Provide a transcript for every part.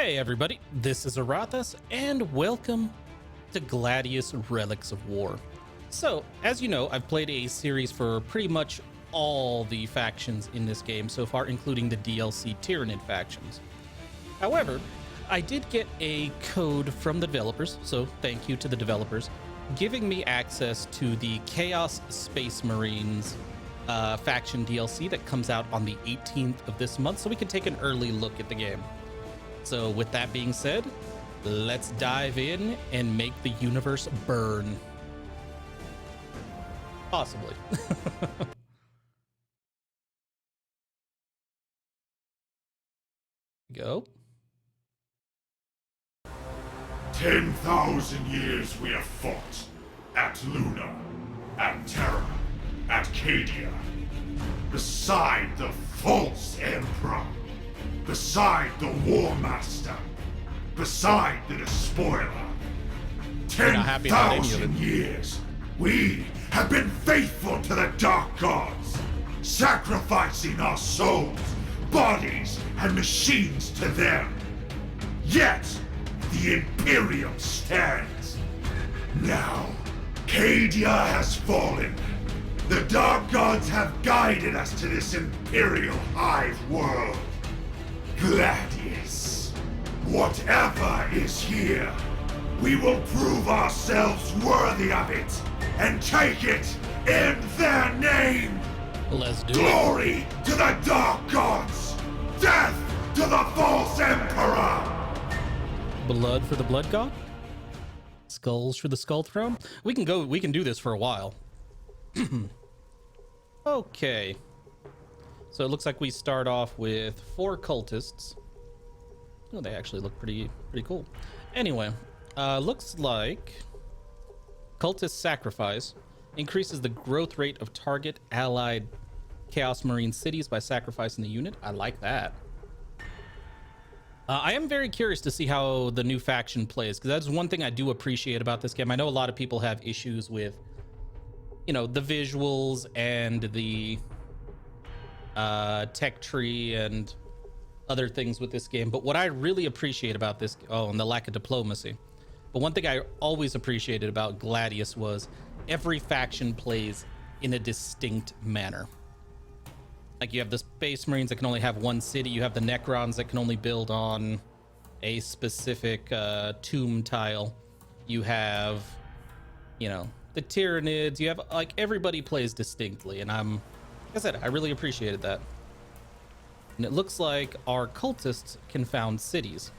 Hey everybody, this is Aurathas, and welcome to Gladius Relics of War. So, as you know, I've played a series for pretty much all the factions in this game so far, including the DLC Tyrannid factions. However, I did get a code from the developers, so thank you to the developers, giving me access to the Chaos Space Marines faction DLC that comes out on the 18th of this month, so we can take an early look at the game. So with that being said, let's dive in and make the universe burn. Possibly. Go. 10,000 years we have fought at Luna, at Terra, at Cadia, beside the false Emperor, beside the War Master, beside the Despoiler. 10,000 years we have been faithful to the Dark Gods, sacrificing our souls, bodies, and machines to them. Yet, the Imperial stands. Now, Cadia has fallen. The Dark Gods have guided us to this Imperial hive world. Gladius, whatever is here, we will prove ourselves worthy of it and take it in their name. Let's do Glory to the Dark Gods! Death to the false Emperor! Blood for the Blood God? Skulls for the Skull Throne? We can do this for a while. Okay. So it looks like we start off with 4 cultists. Oh, they actually look pretty cool. Anyway, looks like cultist sacrifice increases the growth rate of target allied Chaos Marine cities by sacrificing the unit. I like that. I am very curious to see how the new faction plays, because that's one thing I do appreciate about this game. I know a lot of people have issues with, you know, the visuals and the tech tree and other things with this game, but what I really appreciate about this, and the lack of diplomacy, but one thing I always appreciated about Gladius was every faction plays in a distinct manner. Like, you have the Space Marines that can only have one city, you have the Necrons that can only build on a specific tomb tile, you have, you know, the Tyrannids, you have, like, everybody plays distinctly, and like I said, I really appreciated that. And it looks like our cultists can found cities.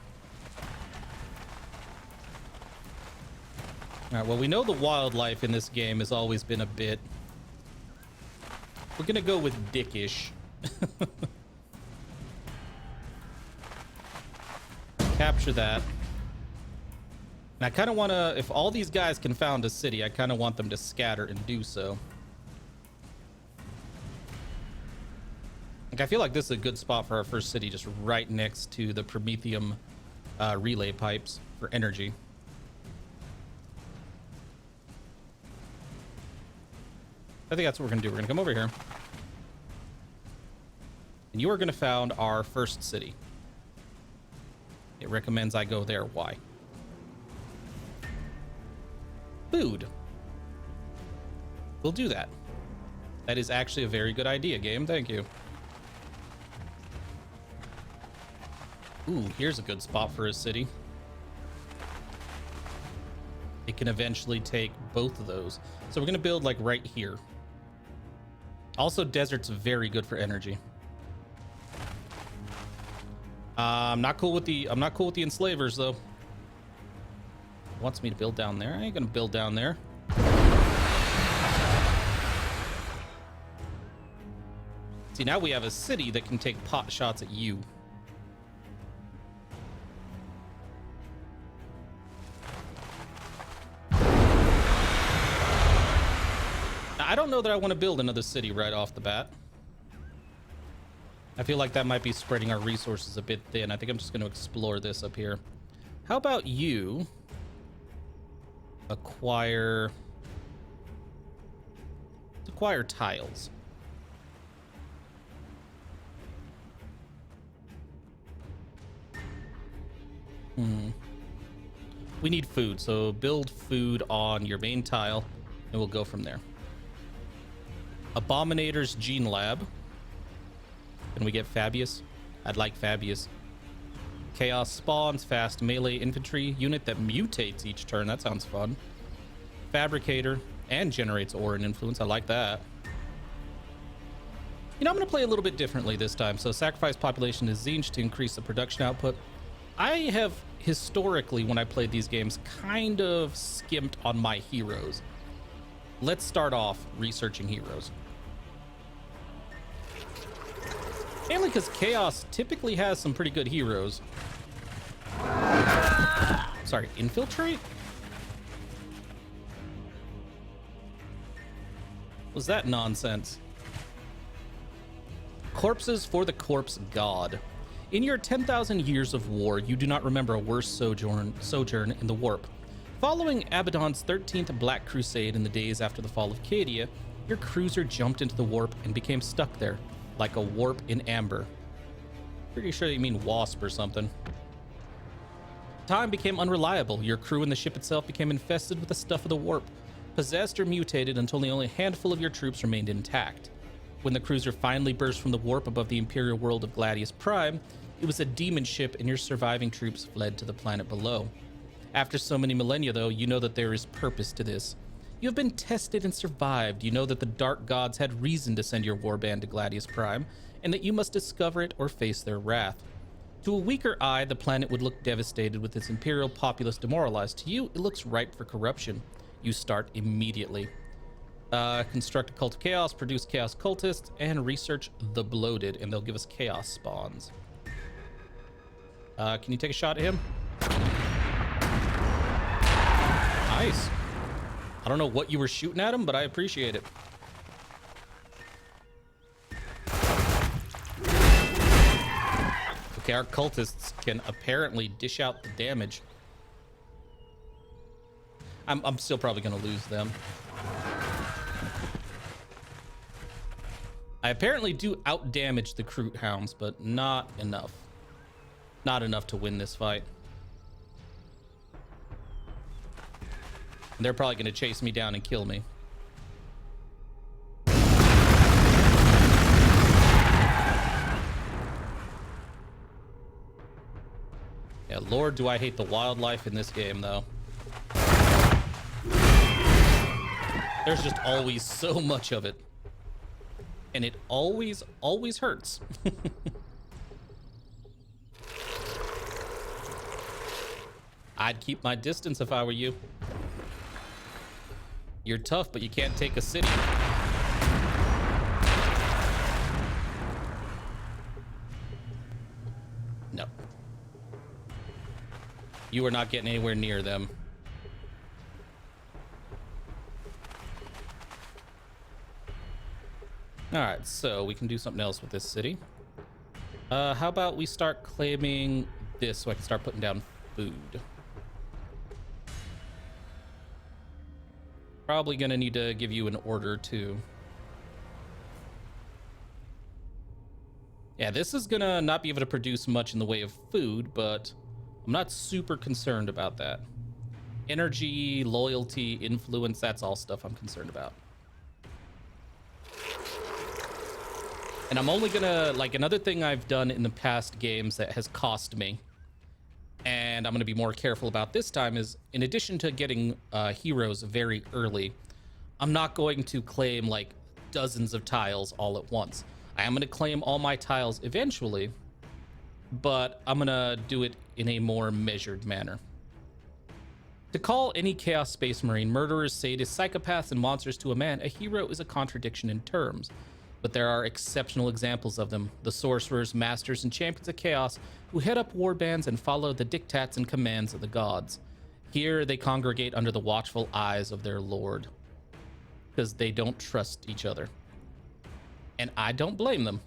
All right, well, we know the wildlife in this game has always been a bit... We're gonna go with dickish. Capture that. And I kind of want to... If all these guys can found a city, I kind of want them to scatter and do so. Like, I feel like this is a good spot for our first city, just right next to the Promethium relay pipes for energy. I think that's what we're gonna do. We're gonna come over here, and you are gonna found our first city. It recommends I go there. Why? Food. We'll do that. That is actually a very good idea, game. Thank you. Ooh, here's a good spot for a city. It can eventually take both of those. So we're gonna build like right here. Also, desert's very good for energy. I'm not cool with the enslavers though. Wants me to build down there. I ain't gonna build down there. See, now we have a city that can take pot shots at you. I don't know that I want to build another city right off the bat. I feel like that might be spreading our resources a bit thin. I think I'm just going to explore this up here. How about you acquire tiles? We need food, so build food on your main tile, and we'll go from there. Abominator's Gene Lab. Can we get Fabius? I'd like Fabius. Chaos spawns, fast melee infantry unit that mutates each turn. That sounds fun. Fabricator and generates aura and influence. I like that. You know, I'm going to play a little bit differently this time. So sacrifice population is Zinj to increase the production output. I have historically, when I played these games, kind of skimped on my heroes. Let's start off researching heroes. Mainly because Chaos typically has some pretty good heroes. Sorry, infiltrate? Was that nonsense? Corpses for the corpse god. In your 10,000 years of war, you do not remember a worse sojourn in the warp. Following Abaddon's 13th Black Crusade in the days after the fall of Cadia, your cruiser jumped into the warp and became stuck there, like a warp in amber. Pretty sure you mean wasp or something. Time became unreliable. Your crew and the ship itself became infested with the stuff of the warp, possessed or mutated until only a handful of your troops remained intact. When the cruiser finally burst from the warp above the Imperial world of Gladius Prime, it was a demon ship and your surviving troops fled to the planet below. After so many millennia, though, you know that there is purpose to this. You have been tested and survived. You know that the dark gods had reason to send your warband to Gladius Prime, and that you must discover it or face their wrath. To a weaker eye, the planet would look devastated with its Imperial populace demoralized. To you, it looks ripe for corruption. You start immediately. Construct a cult of chaos, produce chaos cultists, and research the bloated, and they'll give us chaos spawns. Can you take a shot at him? Nice. I don't know what you were shooting at him, but I appreciate it. Okay, our cultists can apparently dish out the damage. I'm still probably gonna lose them. I apparently do out-damage the Kroot Hounds, but not enough. Not enough to win this fight. They're probably going to chase me down and kill me. Yeah, Lord, do I hate the wildlife in this game, though. There's just always so much of it. And it always hurts. I'd keep my distance if I were you. You're tough, but you can't take a city. No. You are not getting anywhere near them. All right, so we can do something else with this city. How about we start claiming this so I can start putting down food? Probably gonna need to give you an order too. Yeah, this is gonna not be able to produce much in the way of food, but I'm not super concerned about that. Energy, loyalty, influence, that's all stuff I'm concerned about. And I'm only gonna, like, another thing I've done in the past games that has cost me, and I'm gonna be more careful about this time, is in addition to getting heroes very early, I'm not going to claim like dozens of tiles all at once. I am gonna claim all my tiles eventually, but I'm gonna do it in a more measured manner. To call any Chaos Space Marine murderers, sadists, psychopaths, and monsters to a man a hero is a contradiction in terms. But there are exceptional examples of them, the sorcerers, masters, and champions of chaos who head up war bands and follow the diktats and commands of the gods. Here they congregate under the watchful eyes of their lord, because they don't trust each other. And I don't blame them.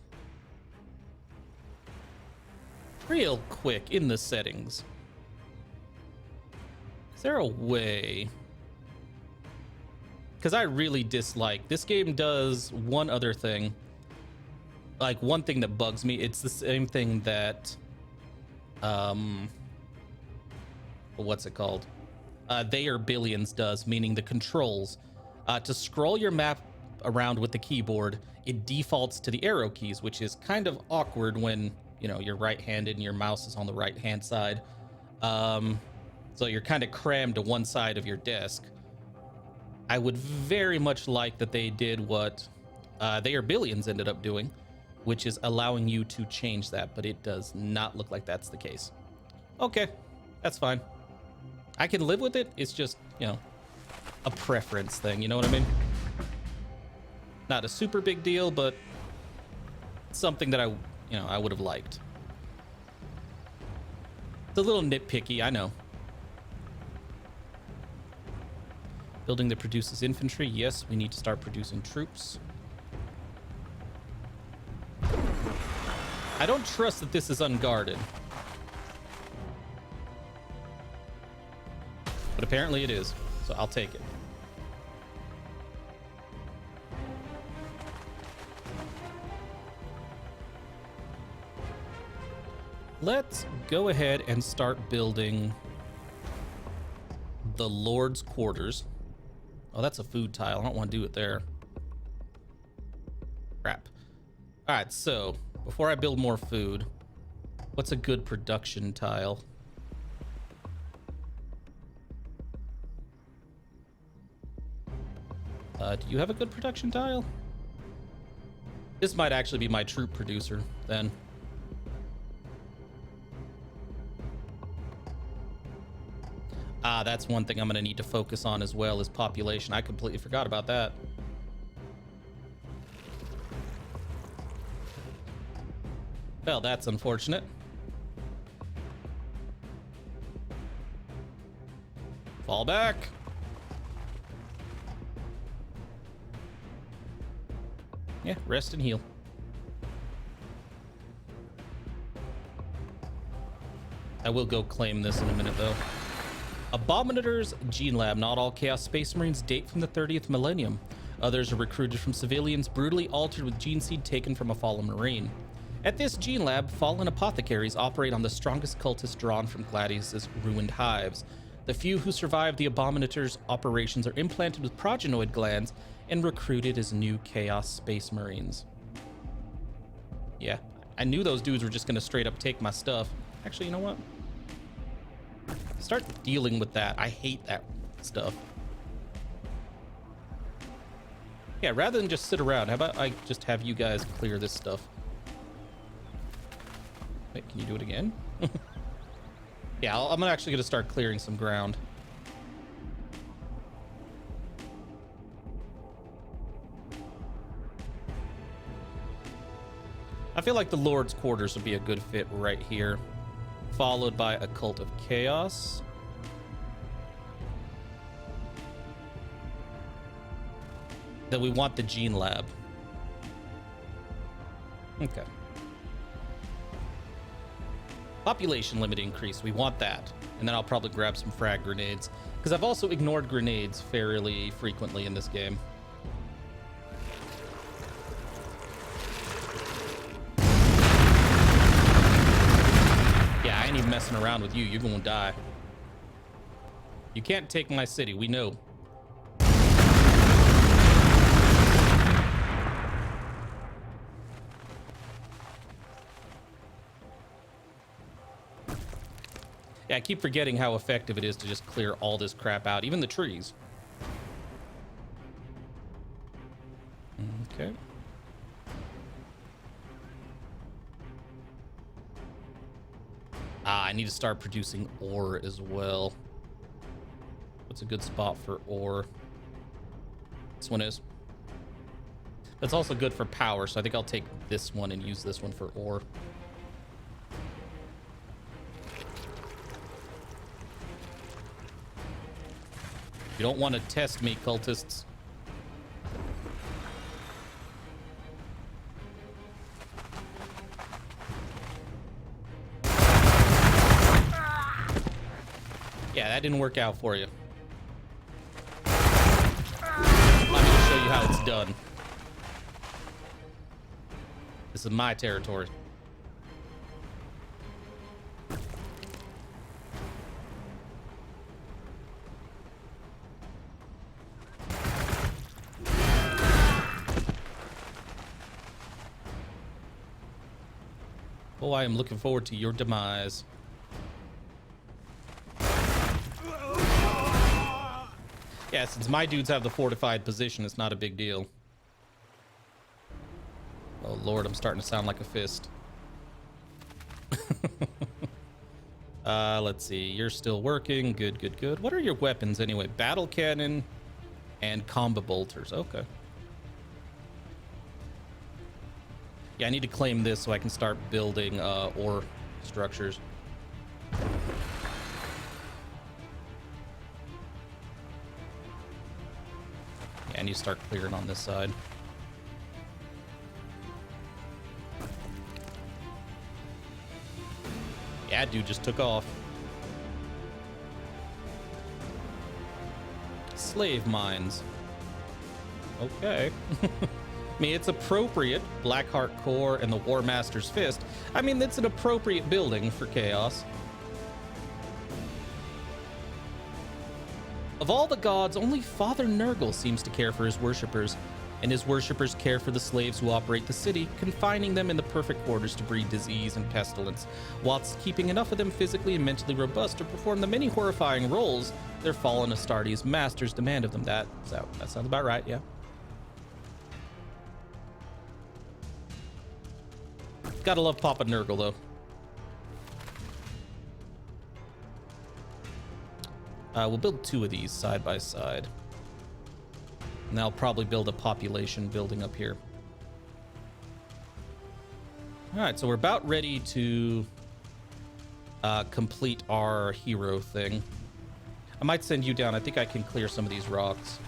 Real quick, in the settings, is there a way? Because I really dislike this game. Does one other thing, like one thing that bugs me. It's the same thing that what's it called? They are billions does, meaning the controls. To scroll your map around with the keyboard, it defaults to the arrow keys, which is kind of awkward when, you know, you're right-handed and your mouse is on the right-hand side. So you're kind of crammed to one side of your desk. I would very much like that they did what They Are Billions ended up doing, which is allowing you to change that, but it does not look like that's the case. Okay, that's fine. I can live with it. It's just, you know, a preference thing. You know what I mean? Not a super big deal, but something that I would have liked. It's a little nitpicky, I know. Building that produces infantry. Yes, we need to start producing troops. I don't trust that this is unguarded. But apparently it is, so I'll take it. Let's go ahead and start building the Lord's Quarters. Oh, that's a food tile. I don't want to do it there. Crap. All right, so before I build more food, what's a good production tile? Do you have a good production tile? This might actually be my troop producer then. That's one thing I'm going to need to focus on as well, is population. I completely forgot about that. Well, that's unfortunate. Fall back. Yeah, rest and heal. I will go claim this in a minute, though. Abominators Gene Lab. Not all Chaos Space Marines date from the 30th millennium. Others are recruited from civilians, brutally altered with gene seed taken from a fallen Marine. At this Gene Lab, fallen apothecaries operate on the strongest cultists drawn from Gladius's ruined hives. The few who survive the Abominators' operations are implanted with progenoid glands and recruited as new Chaos Space Marines. Yeah, I knew those dudes were just gonna straight up take my stuff. Actually, you know what? Start dealing with that. I hate that stuff. Yeah, rather than just sit around, how about I just have you guys clear this stuff? Wait, can you do it again? Yeah, I'm actually gonna start clearing some ground. I feel like the Lord's Quarters would be a good fit right here, followed by a Cult of Chaos. Then we want the Gene Lab. Okay. Population limit increase, we want that. And then I'll probably grab some frag grenades, because I've also ignored grenades fairly frequently in this game. Yeah, I ain't even messing around with you. You're gonna die. You can't take my city, we know. Yeah, I keep forgetting how effective it is to just clear all this crap out, even the trees. Okay. I need to start producing ore as well. What's a good spot for ore? This one is. That's also good for power, so I think I'll take this one and use this one for ore. You don't want to test me, cultists. Yeah, that didn't work out for you. I'm going to show you how it's done. This is my territory. Oh, I am looking forward to your demise. Yeah, since my dudes have the fortified position, it's not a big deal. Oh, Lord, I'm starting to sound like a fist. Let's see. You're still working. Good, good, good. What are your weapons anyway? Battle cannon and combo bolters. Okay. Yeah, I need to claim this so I can start building ore structures. Yeah, I need to start clearing on this side. Yeah, dude just took off. Slave mines. Okay. I mean, it's appropriate. Blackheart Core and the War Master's Fist. I mean, it's an appropriate building for Chaos. Of all the gods, only Father Nurgle seems to care for his worshippers, and his worshippers care for the slaves who operate the city, confining them in the perfect quarters to breed disease and pestilence, whilst keeping enough of them physically and mentally robust to perform the many horrifying roles their fallen Astartes masters demand of them. That sounds about right, yeah. Gotta love Papa Nurgle, though. We'll build 2 of these side by side. And I'll probably build a population building up here. All right, so we're about ready to complete our hero thing. I might send you down. I think I can clear some of these rocks.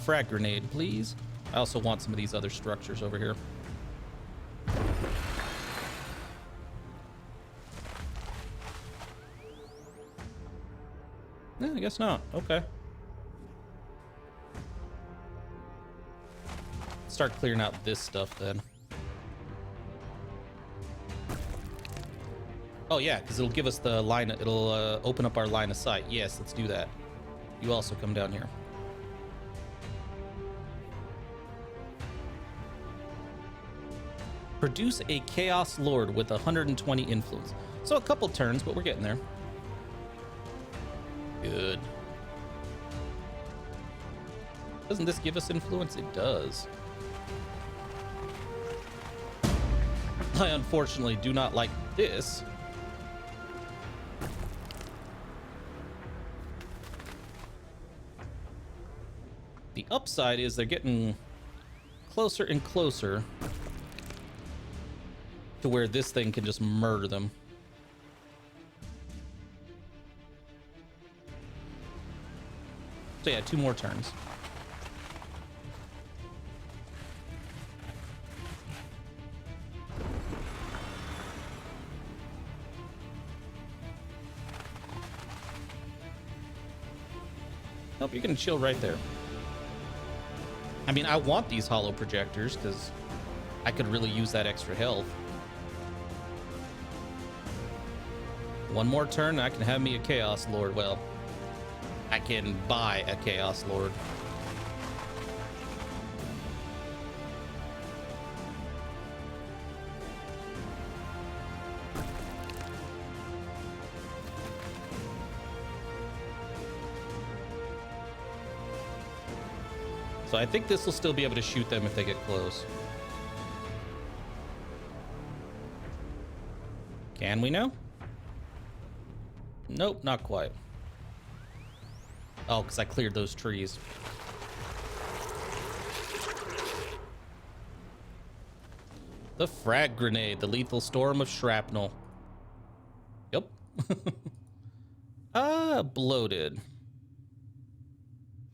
Frag grenade, please. I also want some of these other structures over here. Yeah, I guess not. Okay. Start clearing out this stuff then. Oh yeah, because it'll give us the line. It'll open up our line of sight. Yes, let's do that. You also come down here. Produce a Chaos Lord with 120 influence. So a couple turns, but we're getting there. Good. Doesn't this give us influence? It does. I unfortunately do not like this. The upside is they're getting closer and closer to where this thing can just murder them. So yeah, 2 more turns. Nope, you can chill right there. I mean, I want these hollow projectors because I could really use that extra health. 1 more turn and I can have me a Chaos Lord. Well, I can buy a Chaos Lord. So I think this will still be able to shoot them if they get close. Can we now? Nope, not quite. Oh, because I cleared those trees. The frag grenade, the lethal storm of shrapnel. Yep. Bloated.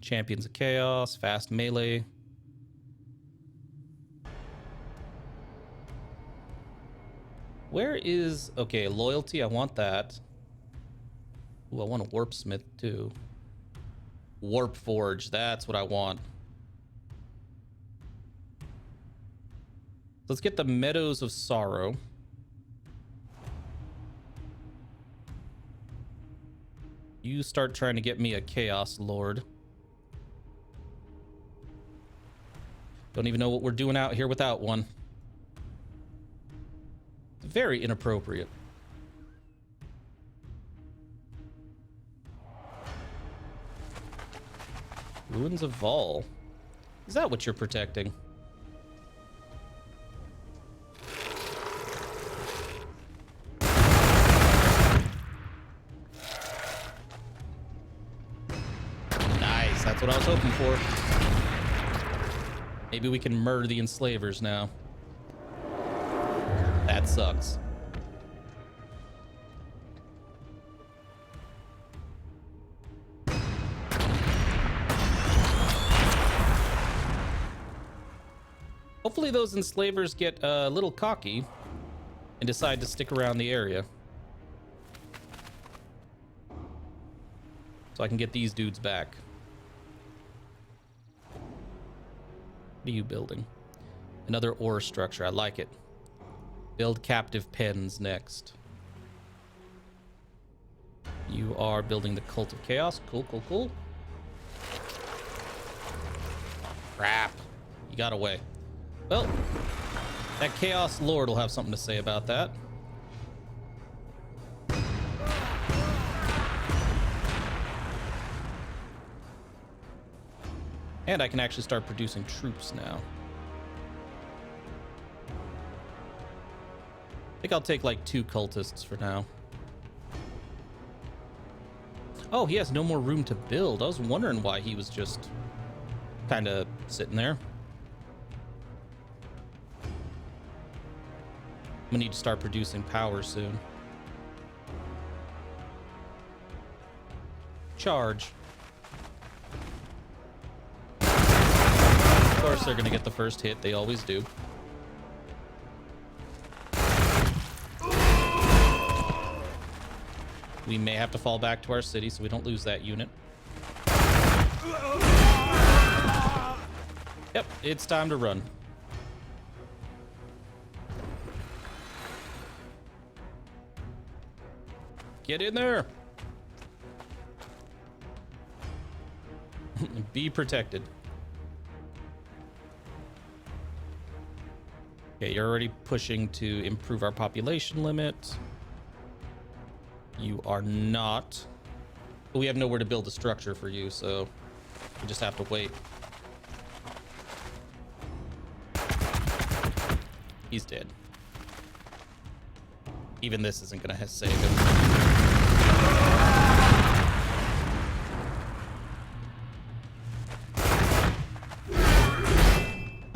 Champions of Chaos, fast melee. Where is... Okay, loyalty, I want that. Ooh, I want a warp smith too. Warp forge, that's what I want. Let's get the Meadows of Sorrow. You start trying to get me a Chaos Lord. Don't even know what we're doing out here without one. very inappropriate. Ruins of Vol. Is that what you're protecting? Nice, that's what I was hoping for. Maybe we can murder the enslavers now. That sucks. Hopefully those enslavers get a little cocky and decide to stick around the area. So I can get these dudes back. What are you building? Another ore structure. I like it. Build captive pens next. You are building the Cult of Chaos. Cool, cool, cool. Crap. You got away. Well, that Chaos Lord will have something to say about that. And I can actually start producing troops now. I think I'll take like 2 cultists for now. Oh, he has no more room to build. I was wondering why he was just kind of sitting there. I'm gonna need to start producing power soon. Charge. Of course they're gonna get the first hit. They always do. We may have to fall back to our city so we don't lose that unit. Yep, it's time to run. Get in there. Be protected. Okay, you're already pushing to improve our population limit. You are not. But we have nowhere to build a structure for you, so we just have to wait. He's dead. Even this isn't gonna save him.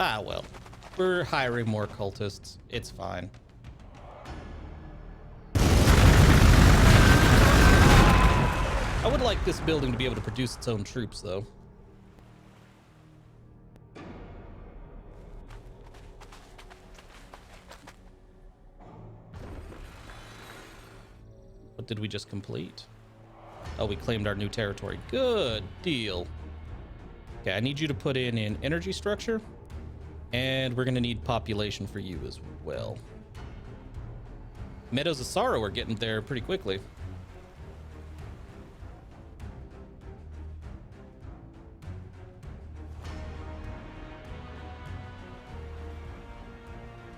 Ah, well. We're hiring more cultists. It's fine. I would like this building to be able to produce its own troops, though. What did we just complete? Oh, we claimed our new territory. Good deal. Okay, I need you to put in an energy structure, and we're gonna need population for you as well. Meadows of Sorrow are getting there pretty quickly.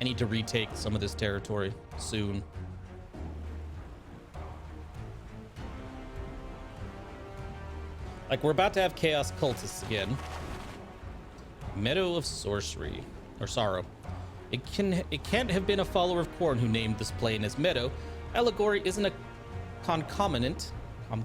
I need to retake some of this territory soon. Like, we're about to have Chaos Cultists again. Meadow of Sorcery, or Sorrow. It can't have been a follower of Khorne who named this plain as Meadow. Allegory isn't a concomitant of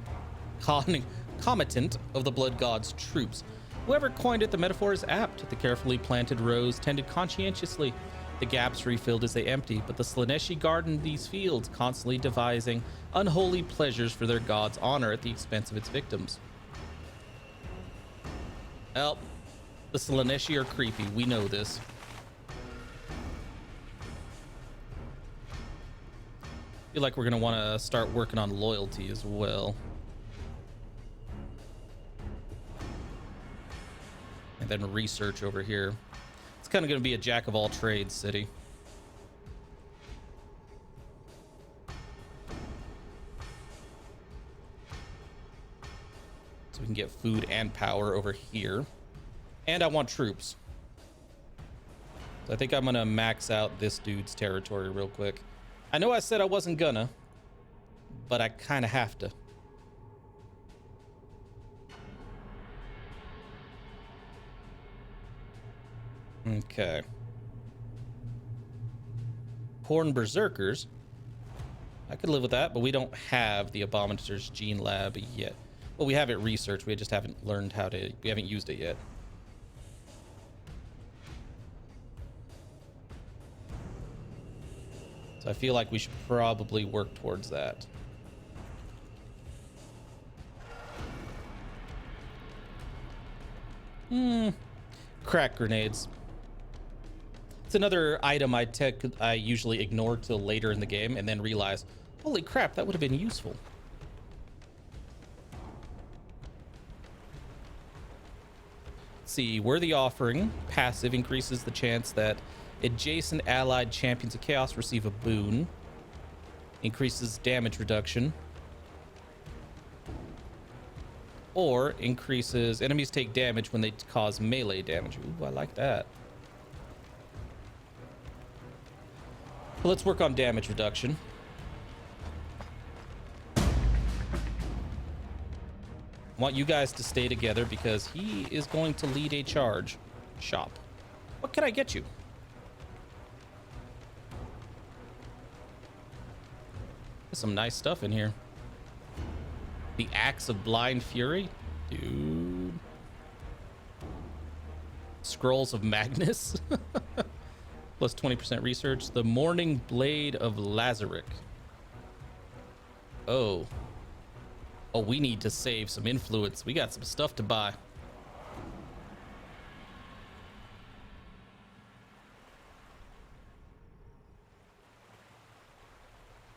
the Blood God's troops. Whoever coined it, the metaphor is apt. The carefully planted rows tended conscientiously. The gaps refilled as they empty, but the Slaaneshi gardened these fields, constantly devising unholy pleasures for their god's honor at the expense of its victims. Well, the Slaaneshi are creepy. We know this. I feel like we're going to want to start working on loyalty as well. And then research over here. It's kind of going to be a jack of all trades city. So we can get food and power over here. And I want troops. So I think I'm going to max out this dude's territory real quick. I know I said I wasn't gonna, but I kind of have to. Okay. Horn Berserkers. I could live with that, but we don't have the Abominator's Gene Lab yet. Well, we have it researched. We just haven't learned how to... We haven't used it yet. So I feel like we should probably work towards that. Crack grenades. It's another item I usually ignore till later in the game and then realize, holy crap, that would have been useful. Let's see, Worthy Offering. Passive increases the chance that adjacent allied champions of chaos receive a boon. Increases damage reduction. Or increases enemies take damage when they cause melee damage. Ooh, I like that. But let's work on damage reduction. I want you guys to stay together because he is going to lead a charge. Shop. What can I get you? There's some nice stuff in here. The Axe of Blind Fury? Dude. Scrolls of Magnus? Plus 20% research. The Morning Blade of Lazaric. Oh. Oh, we need to save some influence. We got some stuff to buy.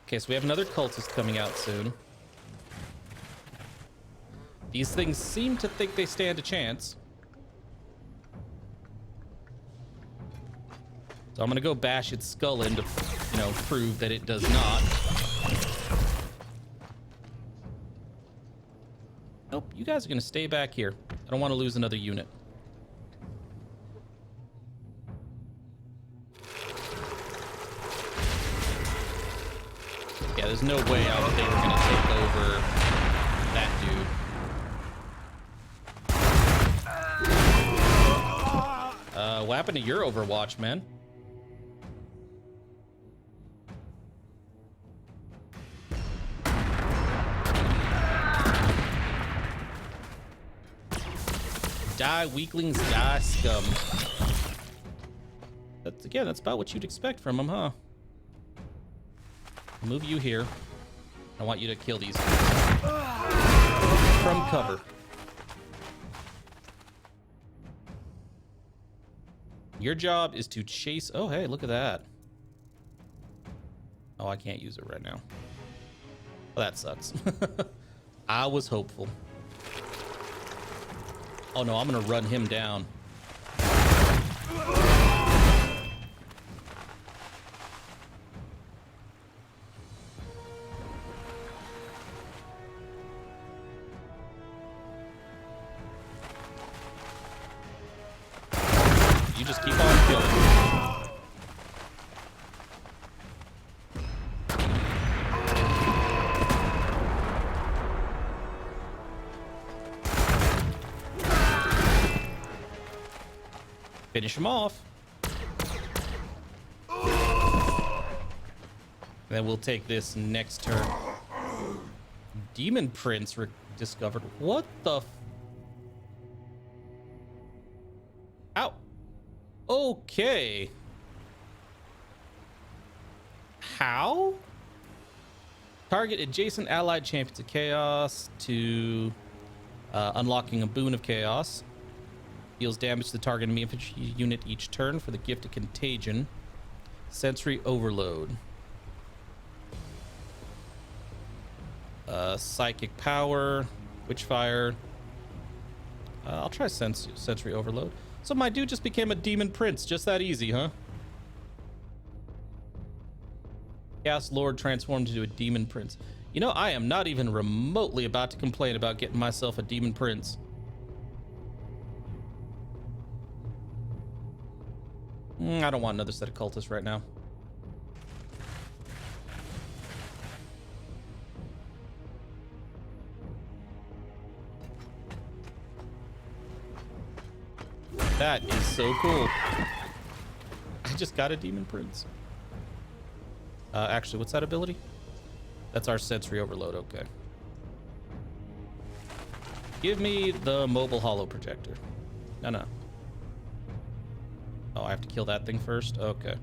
Okay, so we have another cultist coming out soon. These things seem to think they stand a chance. So I'm gonna go bash its skull in to, you know, prove that it does not. Nope, you guys are gonna stay back here. I don't want to lose another unit. Yeah, there's no way I thought they were gonna take over that dude. What happened to your Overwatch, man? Die, weaklings, die, scum. That's, again, that's about what you'd expect from them, huh? Move you here. I want you to kill these from cover. Your job is to chase... Oh, hey, look at that. Oh, I can't use it right now. Well, that sucks. I was hopeful. Oh, no, I'm going to run him down. You just keep on killing. Finish him off. Then we'll take this next turn. Daemon Prince discovered. What the? Ow. Okay. How? Target adjacent allied champions of chaos to unlocking a boon of chaos. Deals damage to the target enemy infantry unit each turn for the gift of contagion. Sensory overload. Psychic power. Witchfire. I'll try sensory overload. So my dude just became a Daemon Prince. Just that easy, huh? Chaos Lord transformed into a Daemon Prince. You know, I am not even remotely about to complain about getting myself a Daemon Prince. I don't want another set of cultists right now. That is so cool. I just got a Daemon Prince. Actually, what's that ability? That's our sensory overload. Okay. Give me the mobile holo projector. No. Oh, I have to kill that thing first? Okay.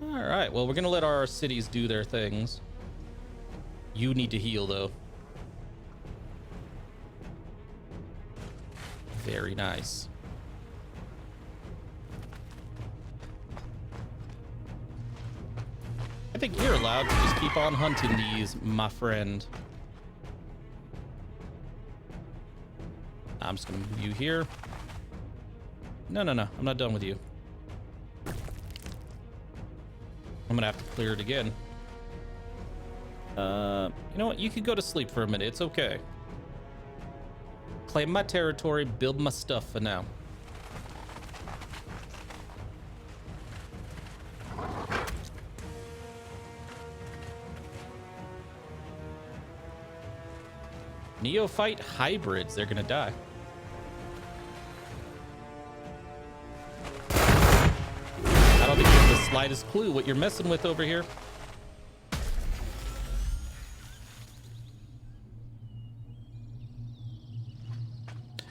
All right. Well, we're going to let our cities do their things. You need to heal, though. Very nice. I think you're allowed to just keep on hunting these, my friend. I'm just gonna move you here. No. I'm not done with you. I'm gonna have to clear it again. You know what? You could go to sleep for a minute. It's okay. Claim my territory, build my stuff for now. Neophyte hybrids, they're gonna die. I don't think you have the slightest clue what you're messing with over here.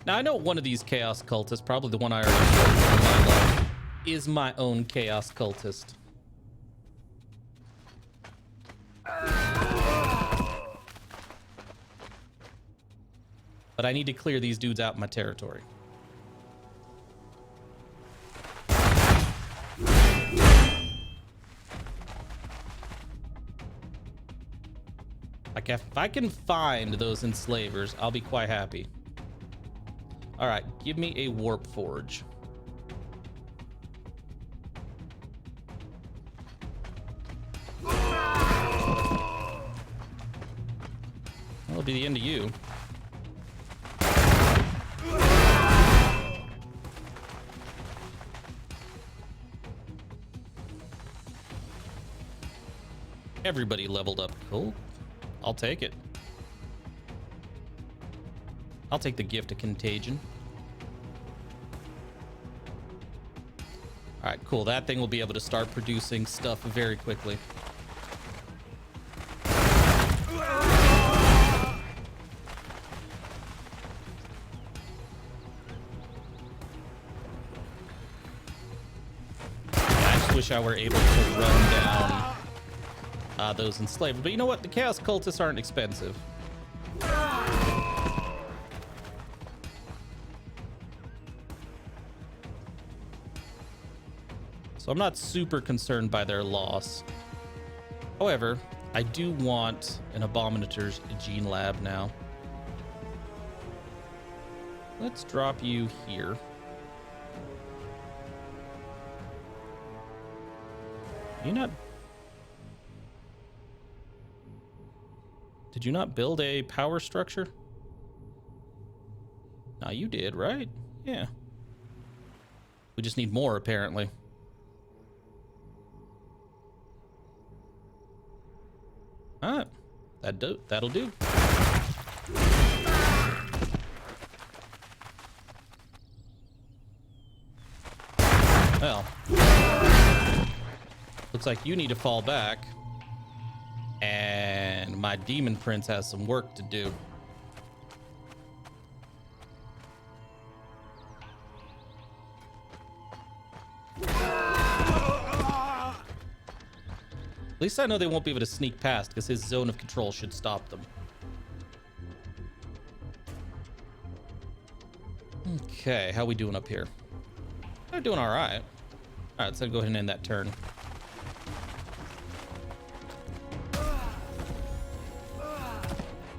Now, I know one of these chaos cultists, probably the one I already showed in my life, is my own chaos cultist. But I need to clear these dudes out in my territory. Like, if I can find those enslavers, I'll be quite happy. All right, give me a warp forge. That'll be the end of you. Everybody leveled up. Cool. I'll take it. I'll take the gift of contagion. All right, cool. That thing will be able to start producing stuff very quickly. I just wish I were able to run down those enslaved. But you know what? The Chaos Cultists aren't expensive. So I'm not super concerned by their loss. However, I do want an Abominator's Gene Lab now. Let's drop you here. You not... Did you not build a power structure? No, you did, right? Yeah. We just need more, apparently. All right. That'll do. Well. Looks like you need to fall back. And my Daemon Prince has some work to do. At least I know they won't be able to sneak past because his zone of control should stop them. Okay, how we doing up here? They're doing all right. All right, so go ahead and end that turn.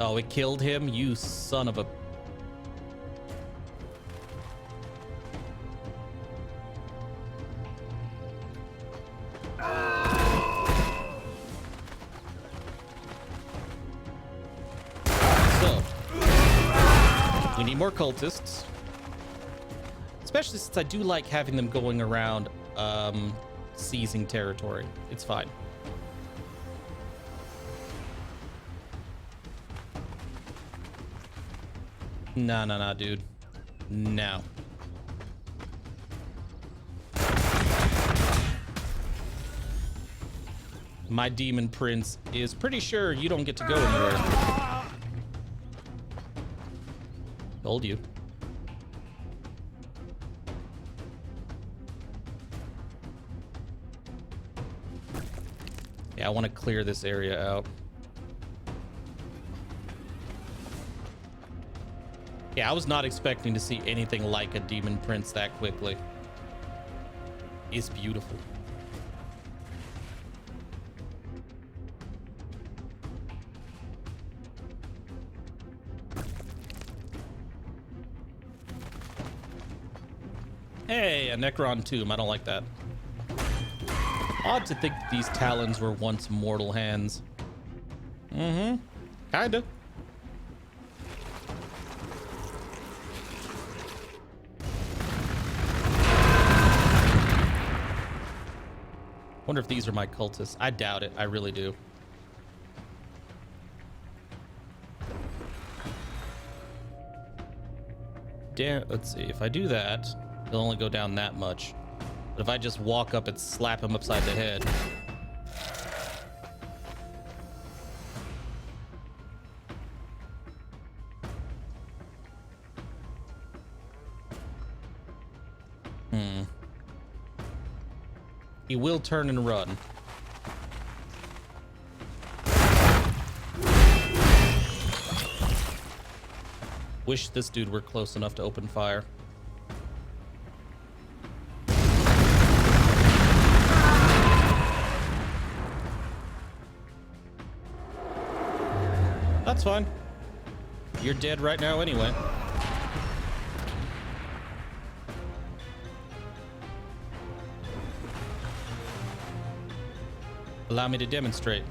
Oh, it killed him? You son of a... So, we need more cultists. Especially since I do like having them going around seizing territory. It's fine. No, dude. No. My Daemon Prince is pretty sure you don't get to go anywhere. Told you. Yeah, I want to clear this area out. Yeah, I was not expecting to see anything like a Daemon Prince that quickly. It's beautiful. Hey, a Necron tomb. I don't like that. Odd to think that these talons were once mortal hands. Mm-hmm. Kinda. Wonder if these are my cultists. I doubt it. I really do. Damn. Let's see. If I do that, it'll only go down that much. But if I just walk up and slap him upside the head. He will turn and run. Wish this dude were close enough to open fire. That's fine. You're dead right now anyway. Allow me to demonstrate.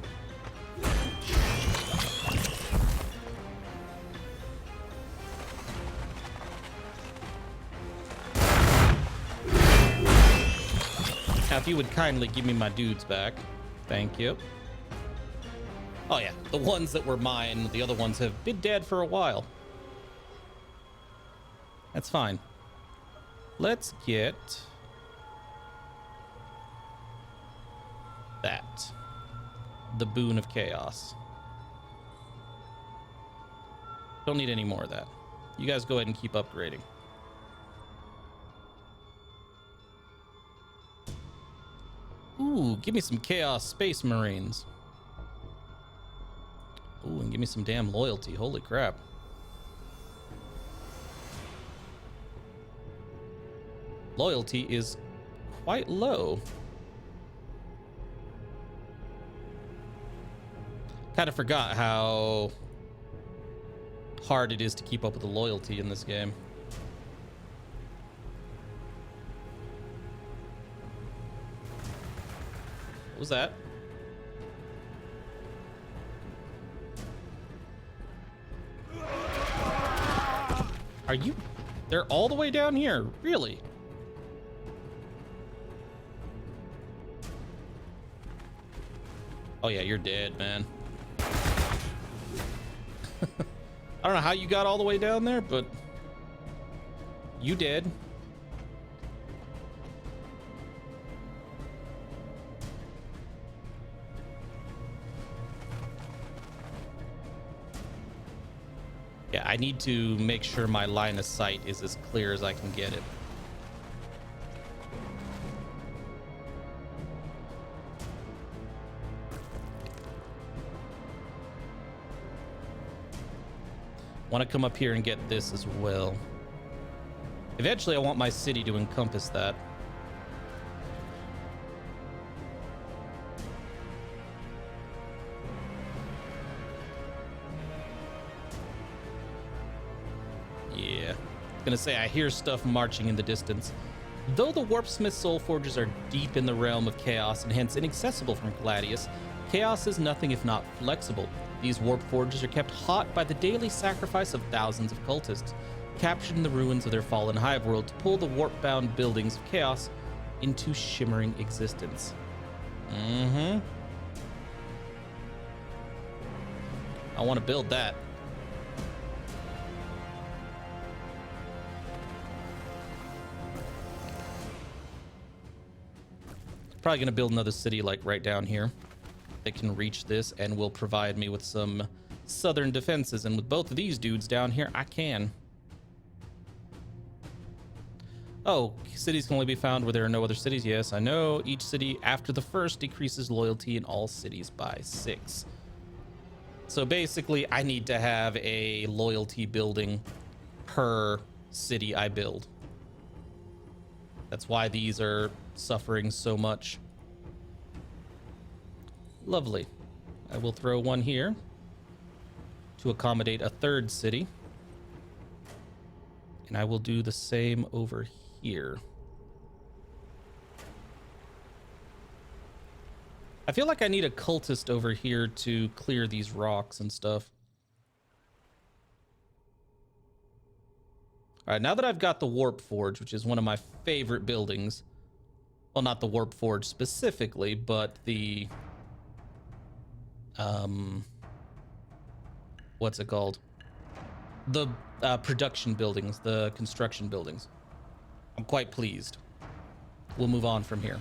Now, if you would kindly give me my dudes back. Thank you. Oh yeah, the ones that were mine, the other ones have been dead for a while. That's fine. Let's get that. The Boon of Chaos. Don't need any more of that. You guys go ahead and keep upgrading. Ooh, give me some Chaos Space Marines. Ooh, and give me some damn loyalty. Holy crap. Loyalty is quite low. Kind of forgot how hard it is to keep up with the loyalty in this game. What was that? Are you? They're all the way down here? Really? Oh yeah, you're dead, man. I don't know how you got all the way down there, but you did. Yeah, I need to make sure my line of sight is as clear as I can get it. Want to come up here and get this as well. Eventually, I want my city to encompass that. Yeah. Gonna say, I hear stuff marching in the distance. Though the Warpsmith Soul Forges are deep in the realm of chaos and hence inaccessible from Gladius, chaos is nothing if not flexible. These warp forges are kept hot by the daily sacrifice of thousands of cultists, captured in the ruins of their fallen hive world to pull the warp-bound buildings of chaos into shimmering existence. I want to build that. Probably going to build another city like right down here. that can reach this and will provide me with some southern defenses. And with both of these dudes down here, I can. Oh, cities can only be found where there are no other cities. Yes, I know. Each city after the first decreases loyalty in all cities by 6. So basically, I need to have a loyalty building per city I build. That's why these are suffering so much. Lovely. I will throw one here to accommodate a third city. And I will do the same over here. I feel like I need a cultist over here to clear these rocks and stuff. All right, now that I've got the Warp Forge, which is one of my favorite buildings. Well, not the Warp Forge specifically, but the... what's it called? The production buildings, the construction buildings. I'm quite pleased. We'll move on from here.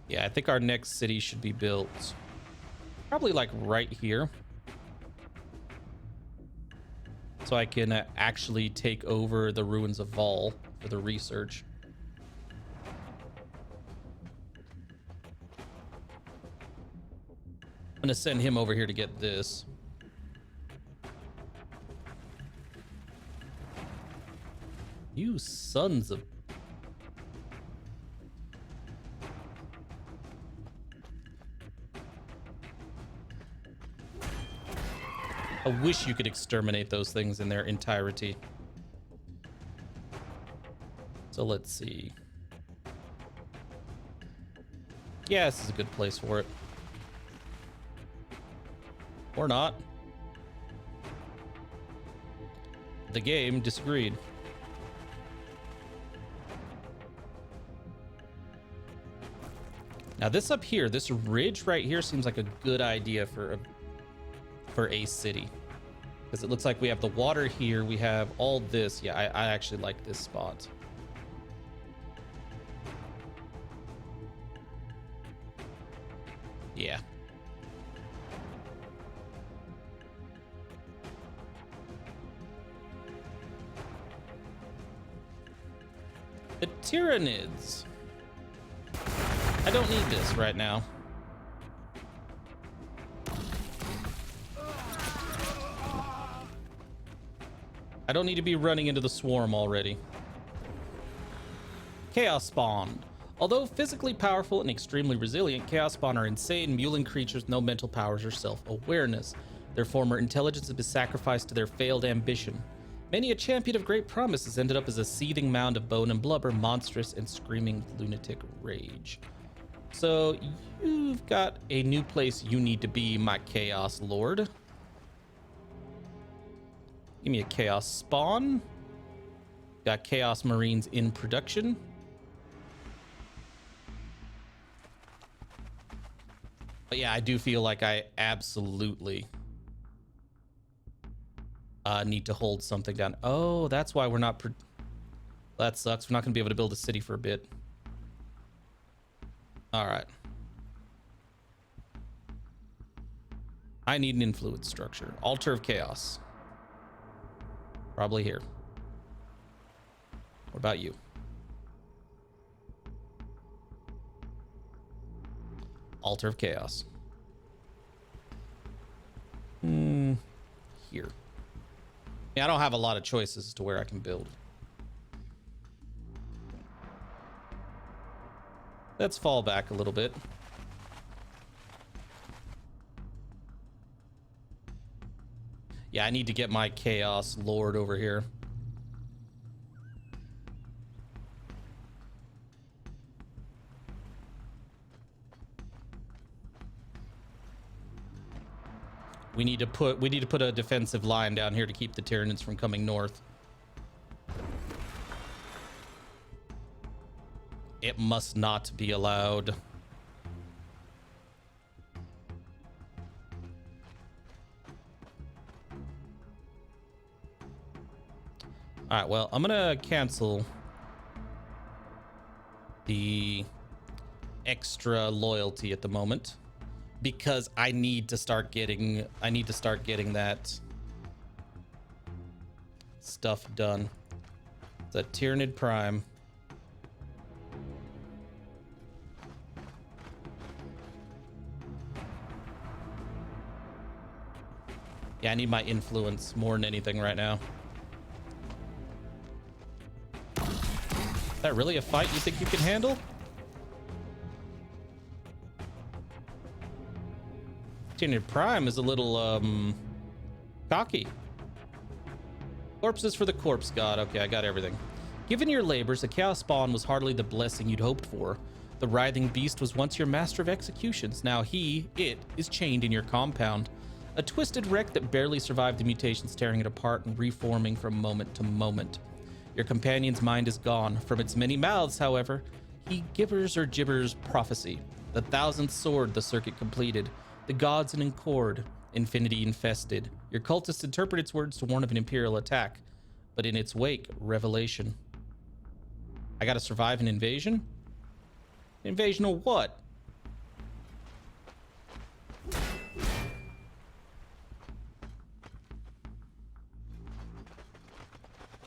Yeah, I think our next city should be built probably like right here. So I can actually take over the ruins of Vol for the research. I'm gonna send him over here to get this. You sons of... I wish you could exterminate those things in their entirety. So let's see. Yeah, this is a good place for it. Or not. The game disagreed. Now this up here, this ridge right here seems like a good idea for a city. Because it looks like we have the water here, we have all this. Yeah, I actually like this spot. Yeah. The Tyranids. I don't need this right now. I don't need to be running into the swarm already. Chaos Spawn. Although physically powerful and extremely resilient, Chaos Spawn are insane, mewling creatures with no mental powers or self-awareness. Their former intelligence has been sacrificed to their failed ambition. Many a champion of great promise has ended up as a seething mound of bone and blubber, monstrous and screaming lunatic rage. So you've got a new place you need to be, my Chaos Lord. Give me a Chaos Spawn. Got Chaos Marines in production. But yeah, I do feel like I absolutely need to hold something down. Oh, that's why we're not... That sucks. We're not going to be able to build a city for a bit. All right. I need an influence structure. Altar of Chaos. Probably here. What about you? Altar of Chaos. Here. Yeah, I don't have a lot of choices as to where I can build. Let's fall back a little bit. Yeah, I need to get my Chaos Lord over here. We need to put a defensive line down here to keep the Tyranids from coming north. It must not be allowed. All right, well, I'm gonna cancel the extra loyalty at the moment because I need to start getting that stuff done. The Tyrannid Prime. Yeah, I need my influence more than anything right now. Is that really a fight you think you can handle? Tyrannid Prime is a little cocky. Corpses for the corpse god. Okay, I got everything. Given your labors, the chaos spawn was hardly the blessing you'd hoped for. The writhing beast was once your master of executions. Now it is chained in your compound. A twisted wreck that barely survived the mutations, tearing it apart and reforming from moment to moment. Your companion's mind is gone. From its many mouths, however, he gibbers prophecy. The thousandth sword the circuit completed. The gods in accord, infinity infested. Your cultists interpret its words to warn of an Imperial attack, but in its wake, revelation. I gotta survive an invasion? Invasion of what?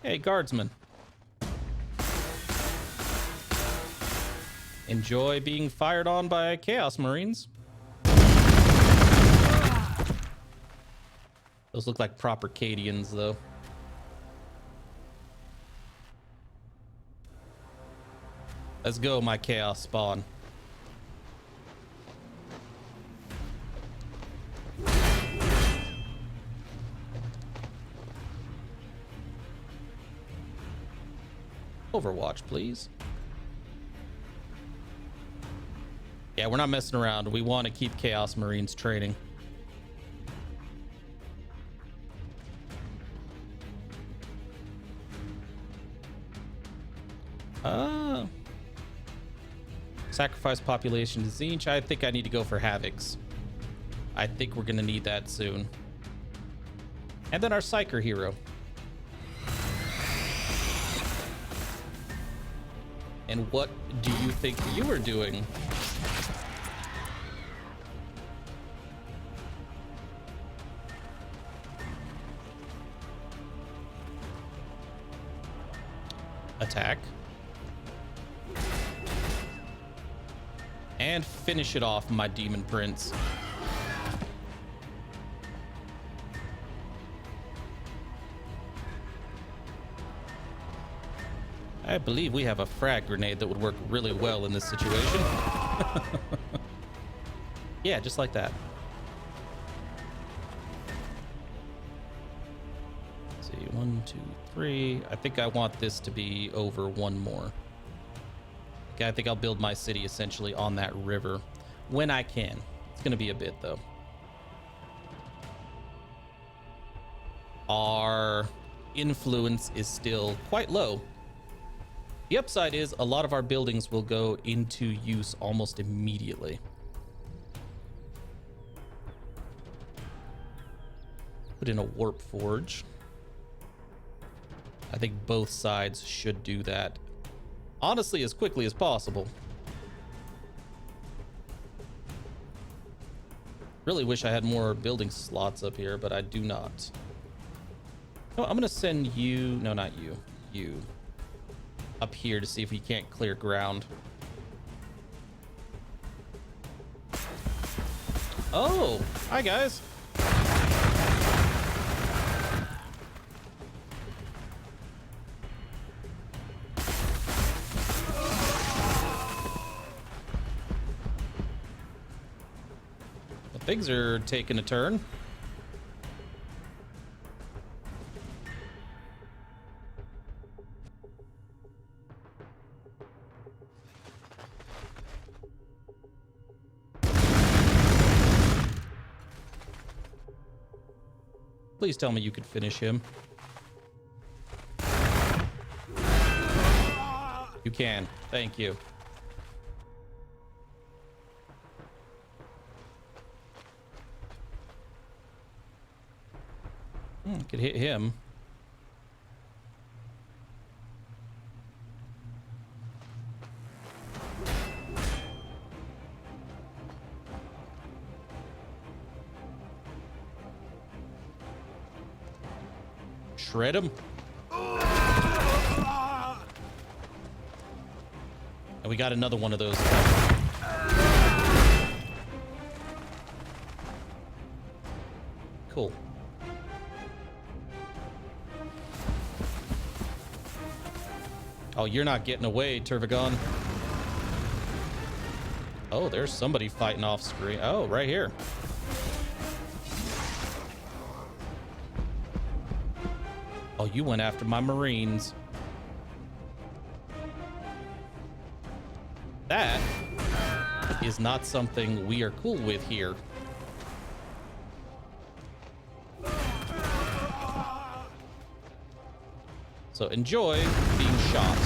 Hey, guardsman. Enjoy being fired on by Chaos Marines. Those look like proper Cadians, though. Let's go, my Chaos spawn. Overwatch, please. Yeah, we're not messing around. We want to keep Chaos Marines training. Sacrifice population to Zinch. I think I need to go for Havocs. I think we're going to need that soon. And then our Psyker hero. And what do you think you are doing? Attack. And finish it off, my Daemon Prince. I believe we have a frag grenade that would work really well in this situation. Yeah, just like that. Let's see, 1, 2, 3. I think I want this to be over one more. Okay, I think I'll build my city essentially on that river when I can. It's going to be a bit, though. Our influence is still quite low. The upside is a lot of our buildings will go into use almost immediately. Put in a warp forge. I think both sides should do that. Honestly, as quickly as possible. Really wish I had more building slots up here, but I do not. Oh, I'm gonna send you, no, not you, you up here to see if we can't clear ground. Oh, hi guys. Things are taking a turn. Please tell me you could finish him. You can. Thank you. Could hit him. Shred him. And we got another one of those. Cool. Oh, you're not getting away, Turvagon. Oh, there's somebody fighting off screen. Oh, right here. Oh, you went after my Marines. That is not something we are cool with here. So enjoy being shot.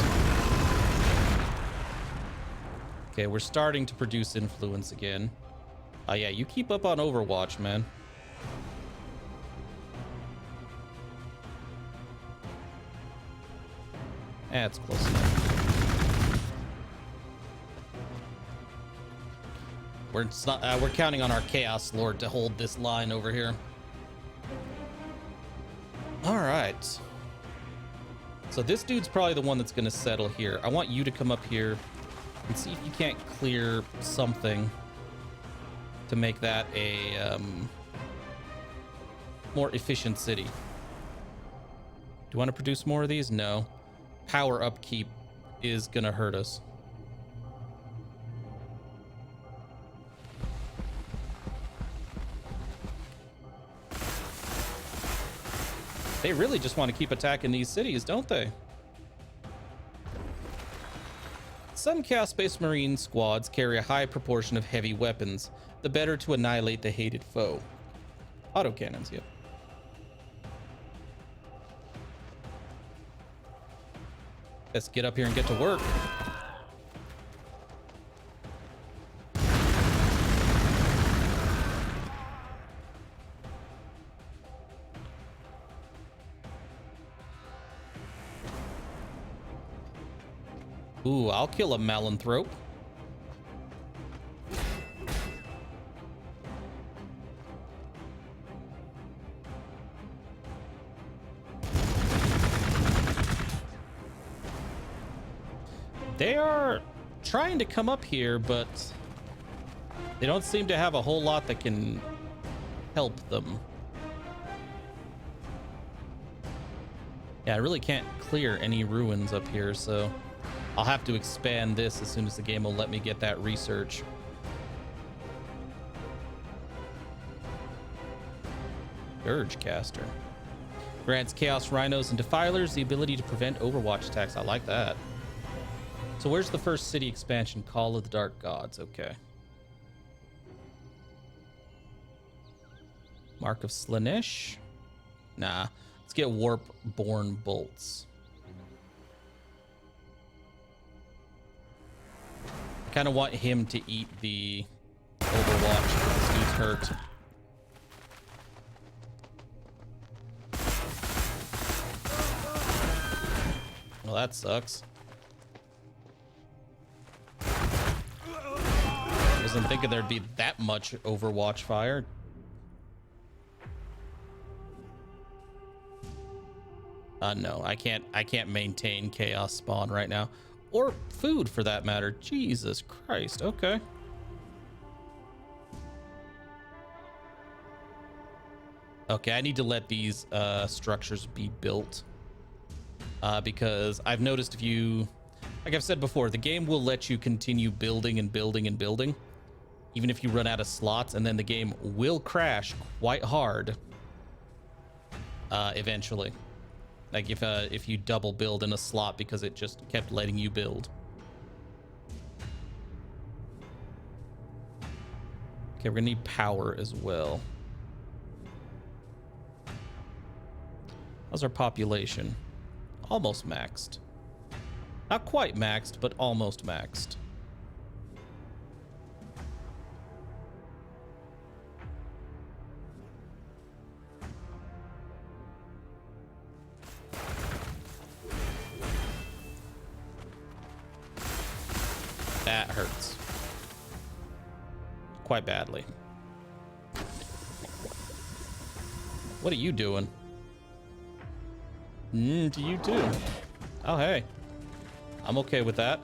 Okay, we're starting to produce influence again. Oh yeah, you keep up on Overwatch, man. That's close enough. We're counting on our Chaos Lord to hold this line over here. All right. So this dude's probably the one that's going to settle here. I want you to come up here and see if you can't clear something to make that a more efficient city. Do you want to produce more of these? No. Power upkeep is going to hurt us. They really just want to keep attacking these cities, don't they? Some Chaos Space Marine squads carry a high proportion of heavy weapons, the better to annihilate the hated foe. Autocannons, yep. Let's get up here and get to work. Ooh, I'll kill a Malanthrope. They are trying to come up here, but they don't seem to have a whole lot that can help them. Yeah, I really can't clear any ruins up here, so I'll have to expand this as soon as the game will let me get that research. Urge Caster. Grants Chaos Rhinos and Defilers the ability to prevent Overwatch attacks. I like that. So where's the first city expansion? Call of the Dark Gods. Okay. Mark of Slaanesh? Nah. Let's get Warp-born Bolts. I kind of want him to eat the Overwatch because this dude's hurt. Well, that sucks. Wasn't thinking there'd be that much Overwatch fire. No, I can't maintain Chaos Spawn right now. Or food, for that matter. Jesus Christ. Okay. Okay, I need to let these structures be built. Because I've noticed if you... Like I've said before, the game will let you continue building and building and building, even if you run out of slots, and then the game will crash quite hard eventually. Like if you double build in a slot because it just kept letting you build. Okay, we're gonna need power as well. How's our population? Almost maxed. Not quite maxed, but almost maxed. That hurts. Quite badly. What are you doing? To you too. Oh, hey. I'm okay with that.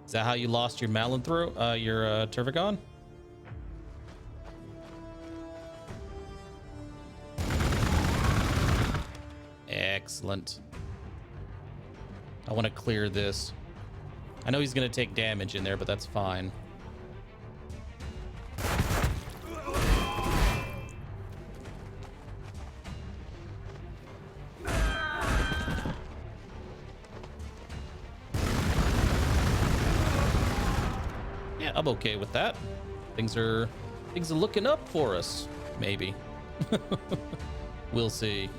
Is that how you lost your Malanthro, your Turvagon? Excellent. I want to clear this. I know he's going to take damage in there, but that's fine. Yeah, I'm okay with that. Things are looking up for us, maybe. We'll see.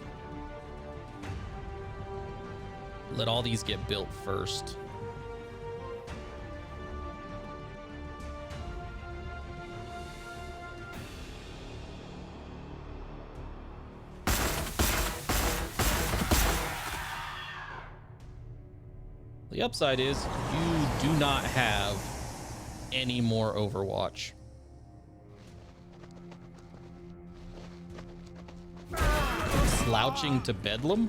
Let all these get built first. The upside is you do not have any more Overwatch. Slouching to Bedlam?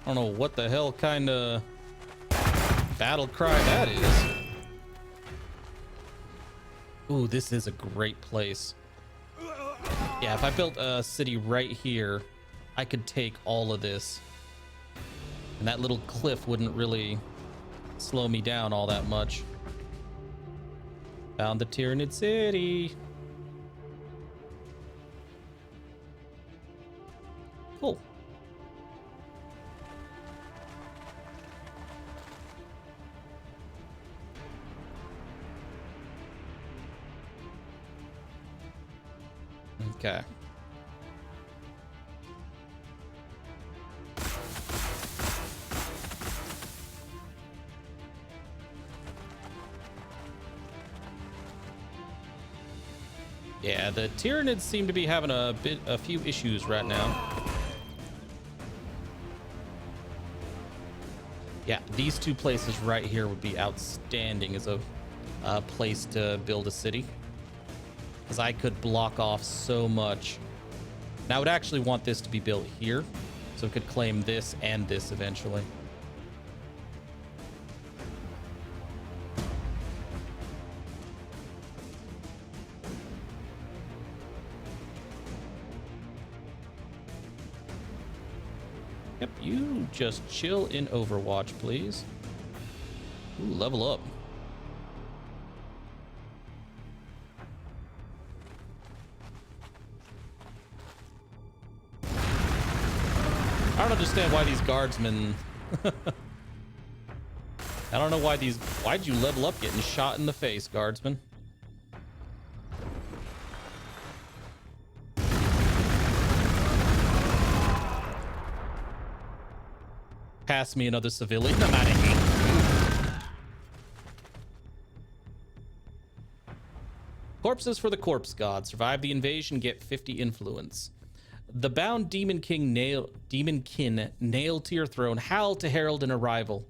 I don't know what the hell kind of battle cry that is. Ooh, this is a great place. Yeah, if I built a city right here, I could take all of this. And that little cliff wouldn't really slow me down all that much. Found the Tyrannid City. Cool. Okay. Yeah, the Tyranids seem to be having a few issues right now. Yeah, these two places right here would be outstanding as a place to build a city, because I could block off so much. Now I would actually want this to be built here, so it could claim this and this eventually. Yep, you just chill in Overwatch, please. Ooh, level up. I don't understand why these guardsmen... I don't know why these... Why'd you level up getting shot in the face, guardsmen? Pass me another civilian. I'm out of here. Corpses for the corpse god. Survive the invasion, get 50 influence. The bound demonkin nailed to your throne, howl to herald an arrival.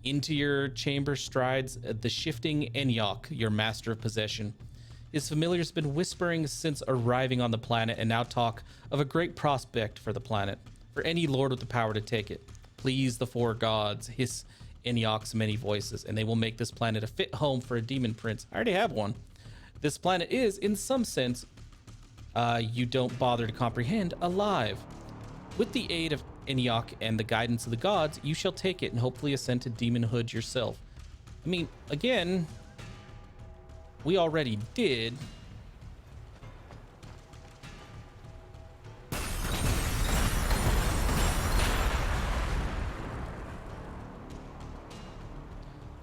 Into your chamber strides the shifting Enyok, your master of possession. His familiars have been whispering since arriving on the planet and now talk of a great prospect for the planet, for any lord with the power to take it. Please the four gods, hiss Enyok's many voices, and they will make this planet a fit home for a Daemon Prince. I already have one. This planet is, in some sense, you don't bother to comprehend, alive. With the aid of Enyok and the guidance of the gods, you shall take it and hopefully ascend to demonhood yourself. I mean, again, we already did.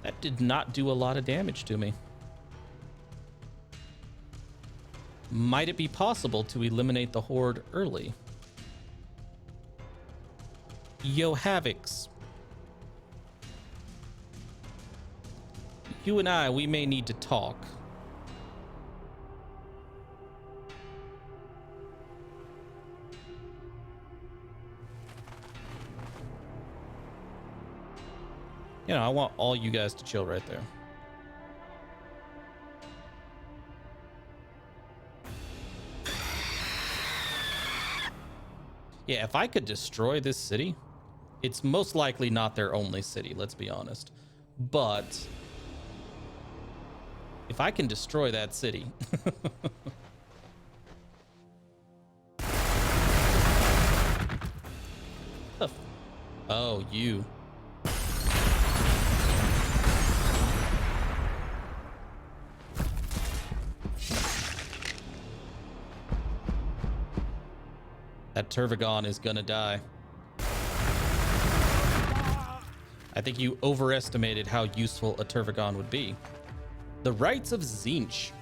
That did not do a lot of damage to me. Might it be possible to eliminate the horde early? Yo, Havocs. You and I, we may need to talk. You know, I want all you guys to chill right there. Yeah, if I could destroy this city, it's most likely not their only city, let's be honest. But if I can destroy that city. Oh, you. That Turvagon is gonna die. I think you overestimated how useful a Turvagon would be. The rites of Tzeentch.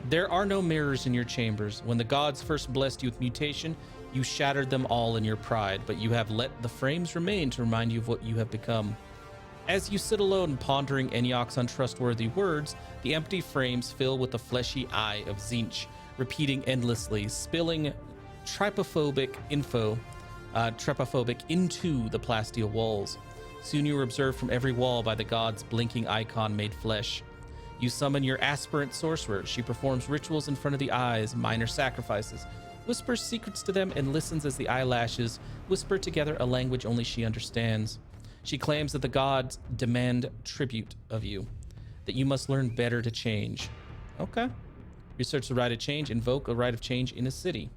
There are no mirrors in your chambers. When the gods first blessed you with mutation, you shattered them all in your pride, but you have let the frames remain to remind you of what you have become. As you sit alone pondering Enioc's untrustworthy words, the empty frames fill with the fleshy eye of Tzeentch, repeating endlessly, spilling trepophobic into the plasteel walls. Soon you are observed from every wall by the god's blinking icon made flesh. You summon your aspirant sorcerer. She performs rituals in front of the eyes, minor sacrifices, whispers secrets to them, and listens as the eyelashes whisper together a language only she understands. She claims that the gods demand tribute of you, that you must learn better to change. Okay. Research the rite of change. Invoke a rite of change in a city.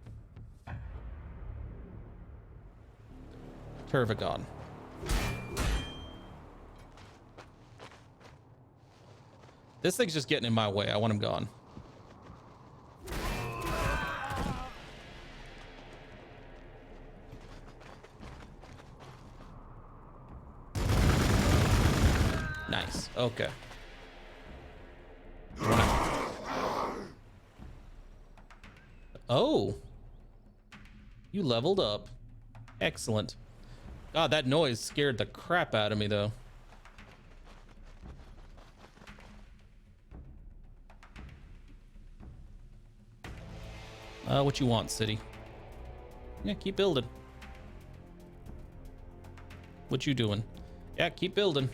Turvagon. This thing's just getting in my way. I want him gone. Nice. Okay. Oh. You leveled up. Excellent. God, that noise scared the crap out of me, though. What you want, city? Yeah, keep building. What you doing? Yeah, keep building.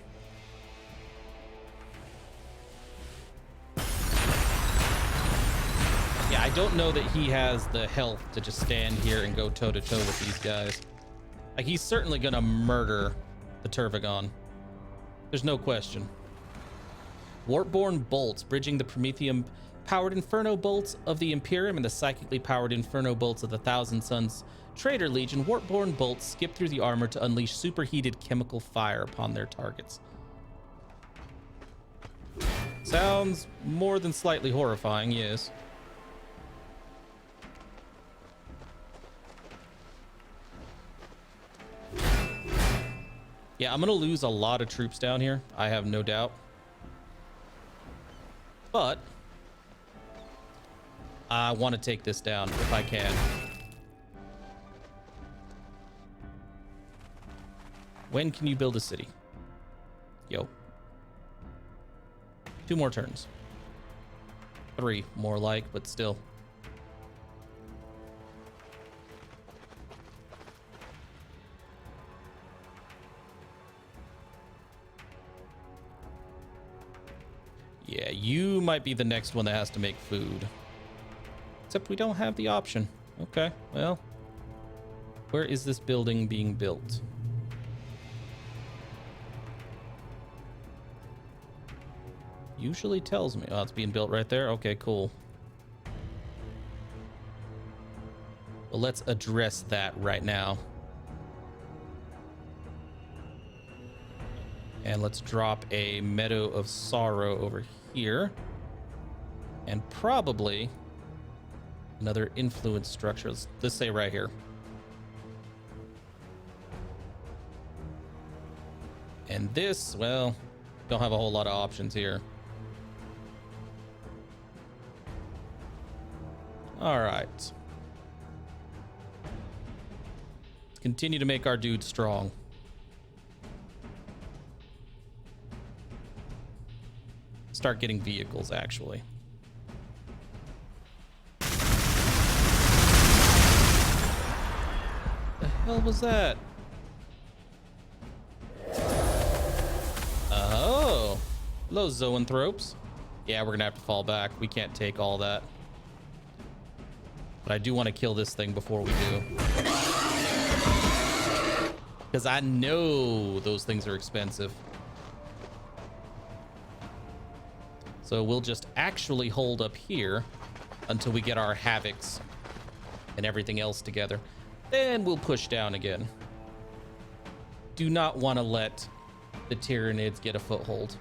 Yeah, I don't know that he has the health to just stand here and go toe-to-toe with these guys. Like, he's certainly gonna murder the Turvagon. There's no question. Warpborn bolts, bridging the Prometheum-powered Inferno bolts of the Imperium and the psychically powered Inferno bolts of the Thousand Suns Traitor Legion. Warpborn bolts skip through the armor to unleash superheated chemical fire upon their targets. Sounds more than slightly horrifying, yes. Yeah, I'm gonna lose a lot of troops down here, I have no doubt. But I want to take this down if I can. When can you build a city? Yo. 2 more turns. 3 more like, but still. Yeah, you might be the next one that has to make food. Except we don't have the option. Okay, well. Where is this building being built? Usually tells me. Oh, it's being built right there? Okay, cool. Well, let's address that right now. And let's drop a Meadow of Sorrow over here. And probably another influence structure. Let's say right here. And this, well, don't have a whole lot of options here. All right. Let's continue to make our dude strong. Start getting vehicles, actually. The hell was that? Oh. Hello, zoanthropes. Yeah, we're gonna have to fall back. We can't take all that. But I do want to kill this thing before we do. because I know those things are expensive. So we'll just actually hold up here until we get our havocs and everything else together. Then we'll push down again. Do not want to let the Tyranids get a foothold.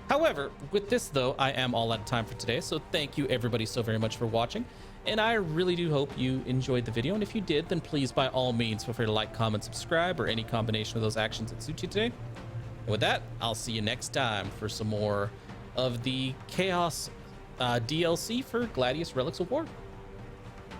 However, with this though, I am all out of time for today. So thank you everybody so very much for watching. And I really do hope you enjoyed the video. And if you did, then please by all means feel free to like, comment, subscribe, or any combination of those actions that suit you today. And with that, I'll see you next time for some more of the Chaos DLC for Gladius Relics of War.